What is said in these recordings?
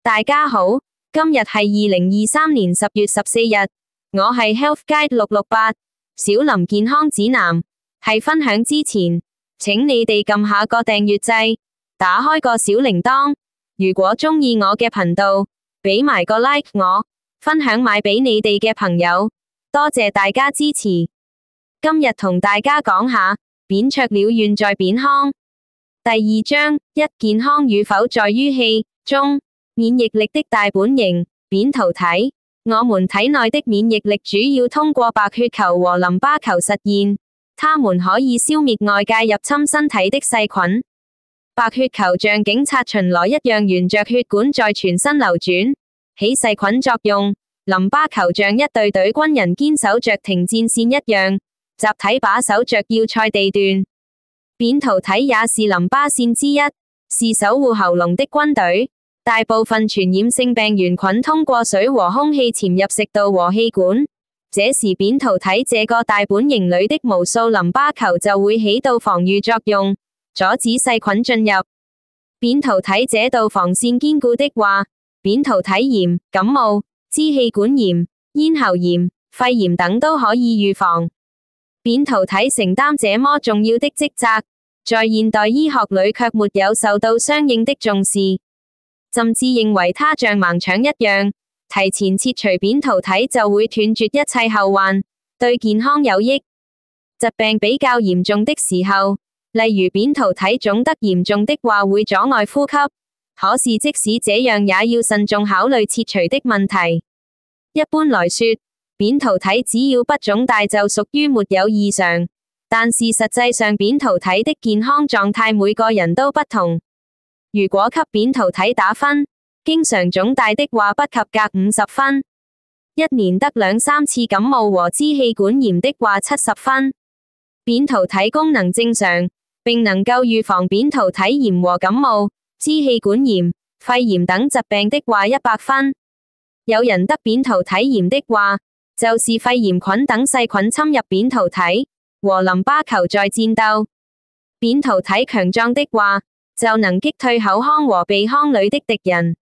大家好，今日係2023年10月14日，我係 Health Guide 668，小林健康指南。喺分享之前，請你哋撳下個訂閱掣，打開個小鈴鐺。如果鍾意我嘅頻道，俾埋個 like 我，分享埋俾你哋嘅朋友。多謝大家支持。今日同大家講下，扁鵲鳥願在扁康。第二章，一健康與否在於氣中。免疫力的大本營，扁桃體。我們體內的免疫力主要通過白血球和淋巴球實現，它們可以消滅外界入侵身體的細菌。白血球像警察巡邏一樣沿着血管在全身流轉，起細菌作用。淋巴球像一隊隊軍人堅守着停戰線一樣，集體把守着要塞地段。扁桃體也是淋巴線之一，是守護喉嚨的軍隊。大部分傳染性病原菌通過水和空氣潛入食道和氣管，這時扁桃體這個大本營裏的無數淋巴球就會起到防禦作用，阻止細菌進入。扁桃體這道防線堅固的話，扁桃體炎、感冒、支氣管炎、咽喉炎、肺炎等都可以預防。扁桃體承擔這麼重要的職責，在現代醫學裏卻沒有受到相應的重視。甚至認為它像盲腸一樣，提前切除扁桃體就會斷絕一切後患，對健康有益。疾病比較嚴重的時候，例如扁桃體腫得嚴重的話會阻礙呼吸，可是即使這樣也要慎重考慮切除的問題。一般來說，扁桃體只要不腫大就屬於沒有異常，但是實際上扁桃體的健康狀態每個人都不同。如果給扁桃體打分，經常腫大的話不及格50分；一年得2-3次感冒和支氣管炎的話70分。扁桃體功能正常，並能夠預防扁桃體炎和感冒、支氣管炎、肺炎等疾病的話100分。有人得扁桃體炎的話，就是肺炎菌等細菌侵入扁桃體，和淋巴球在戰鬥。扁桃體強壯的話，就能擊退口腔和鼻腔裏的敵人。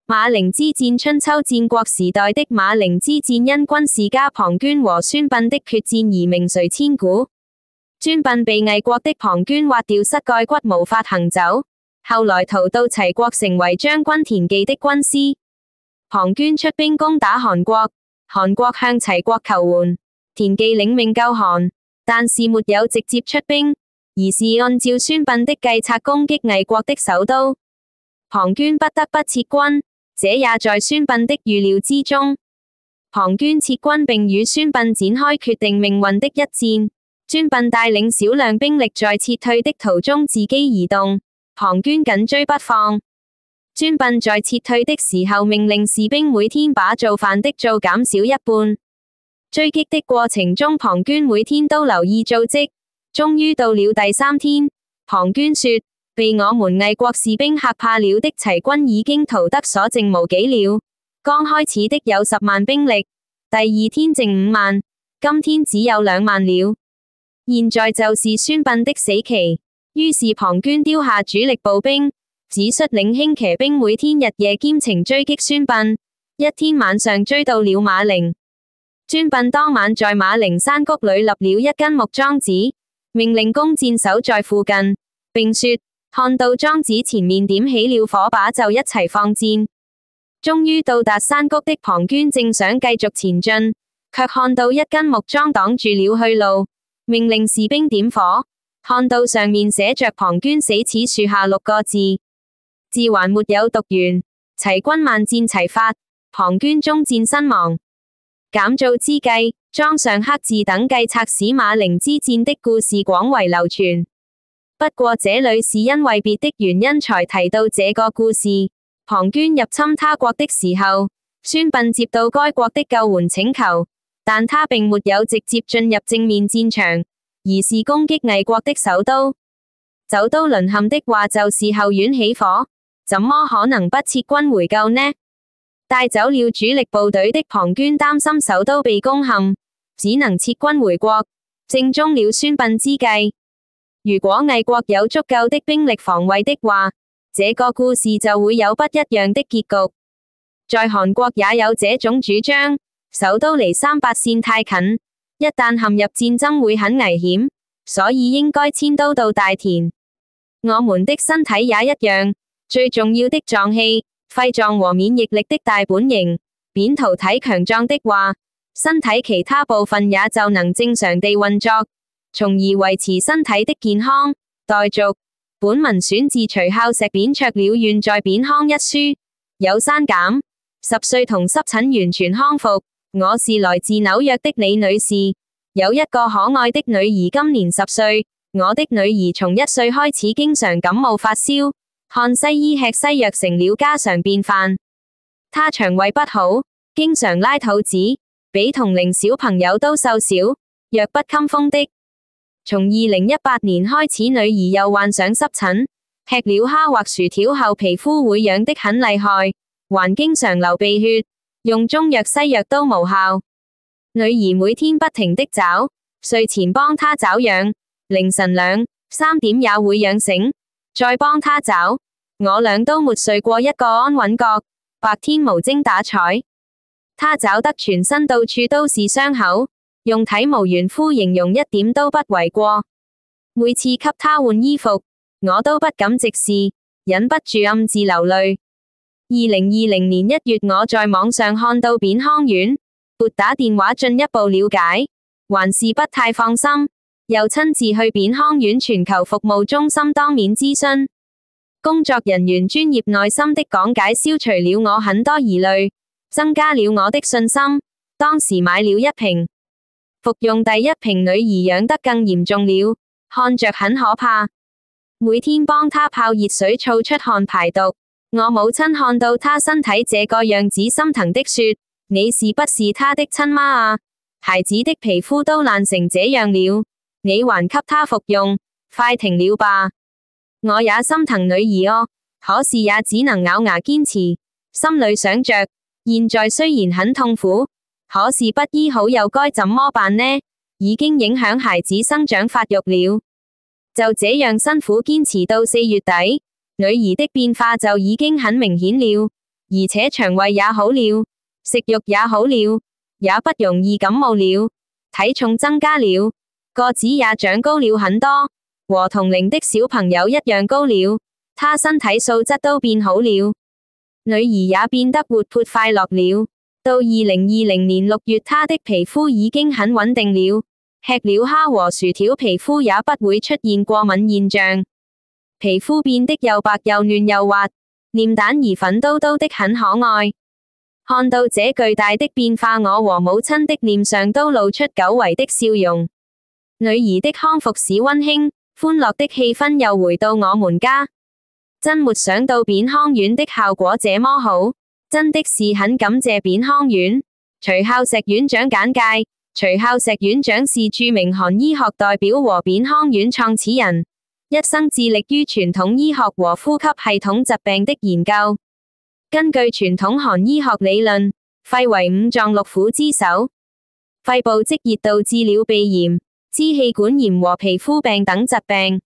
馬陵之戰，春秋戰國時代的馬陵之戰因軍事家龐涓和孫臏的決戰而名垂千古。孫臏被魏國的龐涓挖掉膝蓋骨，無法行走，後來逃到齊國，成為將軍田忌的軍師。龐涓出兵攻打韓國，韓國向齊國求援，田忌領命救韓，但是沒有直接出兵，而是按照孫臏的計策攻擊魏國的首都，龐涓不得不撤軍，這也在孫臏的預料之中。龐涓撤軍並與孫臏展開決定命運的一戰，孫臏帶領少量兵力在撤退的途中伺機移動，龐涓緊追不放。孫臏在撤退的時候命令士兵每天把做飯的灶減少一半。追擊的過程中，龐涓每天都留意灶跡。終於到了第3天，龐涓說：被我們魏國士兵嚇怕了的齊軍已經逃得所剩無幾了。剛開始的有10萬兵力，第2天剩5萬，今天只有2萬了。現在就是孫臏的死期。於是龐涓丟下主力步兵，只率領輕騎兵每天日夜兼程追擊孫臏。一天晚上追到了馬陵，孫臏當晚在馬陵山谷裏立了一根木樁子，命令弓箭手在附近，並說看到樁子前面點起了火把就一齊放箭。終於到達山谷的龐涓正想繼續前進，卻看到一根木樁擋住了去路，命令士兵點火，看到上面寫着龐涓死此樹下6個字，字還沒有讀完，齊軍萬箭齊發，龐涓中箭身亡。減灶之計，樁上刻字等計策使馬陵之戰的故事廣為流傳。不過這裏是因為別的原因才提到這個故事。龐涓入侵他國的時候，孫臏接到該國的救援請求，但他並沒有直接進入正面戰場，而是攻擊魏國的首都。首都淪陷的話就是後院起火，怎麼可能不撤軍回救呢？帶走了主力部隊的龐涓擔心首都被攻陷，只能撤軍回國，正中了孫臏之計。如果魏國有足夠的兵力防衛的話，這個故事就會有不一樣的結局。在韓國也有這種主張，首都離38線太近，一旦陷入戰爭會很危險，所以應該遷都到大田。我們的身體也一樣，最重要的臟器、肺臟和免疫力的大本營，扁桃體強壯的話，身體其他部分也就能正常地運作，從而維持身體的健康。待續。本文選自徐孝石扁鵲鳥願在扁康一書，有刪減。10歲同濕疹完全康復。我是來自紐約的李女士，有一個可愛的女兒，今年10歲。我的女兒從1歲開始經常感冒發燒，看西醫吃西藥成了家常便飯。她腸胃不好，經常拉肚子，比同齡小朋友都瘦小，弱不禁風的。從2018年開始，女兒又患上濕疹，吃了蝦或薯條後皮膚會癢得很厲害，還經常流鼻血，用中藥西藥都無效。女兒每天不停的找，睡前幫她找癢，凌晨2、3點也會癢醒，再幫她找。我倆都沒睡過一個安穩覺，白天無精打采。她找得全身到處都是傷口，用體無完膚形容一點都不為過。每次給她換衣服，我都不敢直視，忍不住暗自流淚。2020年1月，我在網上看到扁康丸，撥打電話進一步了解，還是不太放心，又親自去扁康丸全球服務中心當面諮詢。工作人員專業耐心的講解消除了我很多疑慮，增加了我的信心。當時買了1瓶。服用第1瓶，女兒癢得更嚴重了，看着很可怕。每天幫她泡熱水燥出汗排毒。我母親看到她身體這個樣子，心疼的說：你是不是她的親媽啊？孩子的皮膚都爛成這樣了，你還給她服用，快停了吧。我也心疼女兒哦，可是也只能咬牙堅持，心裏想着，現在雖然很痛苦，可是不醫好又該怎麼辦呢？已經影響孩子生長發育了。就這樣辛苦堅持到4月底，女兒的變化就已經很明顯了，而且腸胃也好了，食慾也好了，也不容易感冒了，體重增加了，個子也長高了很多，和同齡的小朋友一樣高了，她身體素質都變好了，女兒也變得活潑快樂了。到2020年6月，她的皮膚已經很穩定了，吃了蝦和薯條，皮膚也不會出現過敏現象，皮膚變得又白又嫩又滑，臉蛋兒粉嘟嘟的很可愛。看到這巨大的變化，我和母親的臉上都露出久違的笑容。女兒的康復使溫馨、歡樂的氣氛又回到我們家。真沒想到扁康丸的效果這麼好。真的是很感謝扁康丸。徐孝石院長簡介：徐孝石院長是著名韓醫學代表和扁康丸創始人，一生致力於傳統醫學和呼吸系統疾病的研究。根據傳統韓醫學理論，肺為五臟六腑之首，肺部積熱導致了鼻炎、支氣管炎和皮膚病等疾病。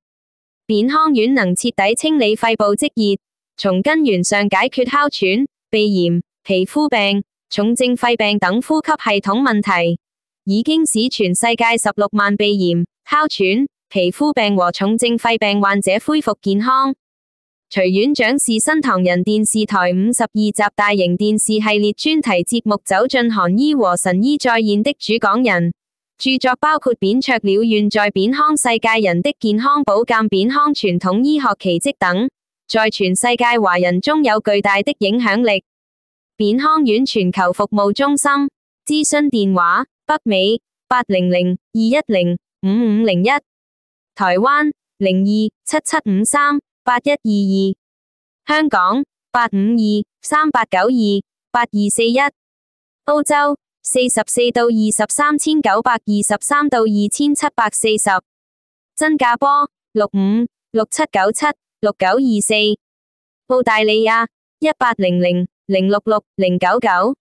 扁康丸能徹底清理肺部積熱，從根源上解決哮喘、鼻炎、皮膚病、重症肺病等呼吸系統問題，已經使全世界16萬鼻炎、哮喘、皮膚病和重症肺病患者恢復健康。徐院長是新唐人電視台52集大型電視系列專題節目《走進韓醫和神醫再現》的主講人，著作包括《扁鵲鳥願在扁康世界人的健康保鑑》、《扁康傳統醫學奇蹟》等。在全世界華人中有巨大的影響力。扁康丸全球服務中心諮詢電話：北美800-210-5501，台灣02-7753-8122，香港852-3892-8241，澳洲44到23,923到2740，新加坡65-6797-6924，澳大利亞1800-066-099，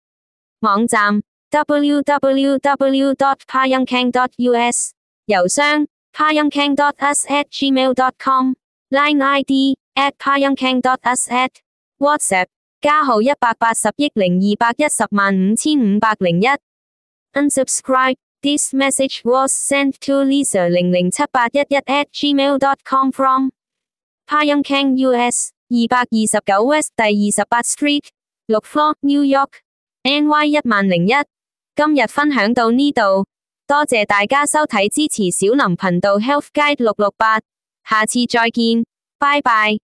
網站 www.payungkang.us，郵箱payungkang.us@gmail.com，Line ID @payungkang.us @WhatsApp 加號180億02155501 Unsubscribe. This message was sent to Lisa 007811@gmail.com from Payungkang US 229 West 第28 Street 6 Floor New York NY 10001。今日分享到呢度，多謝大家收睇支持小林頻道 Health Guide 668，下次再見，拜拜。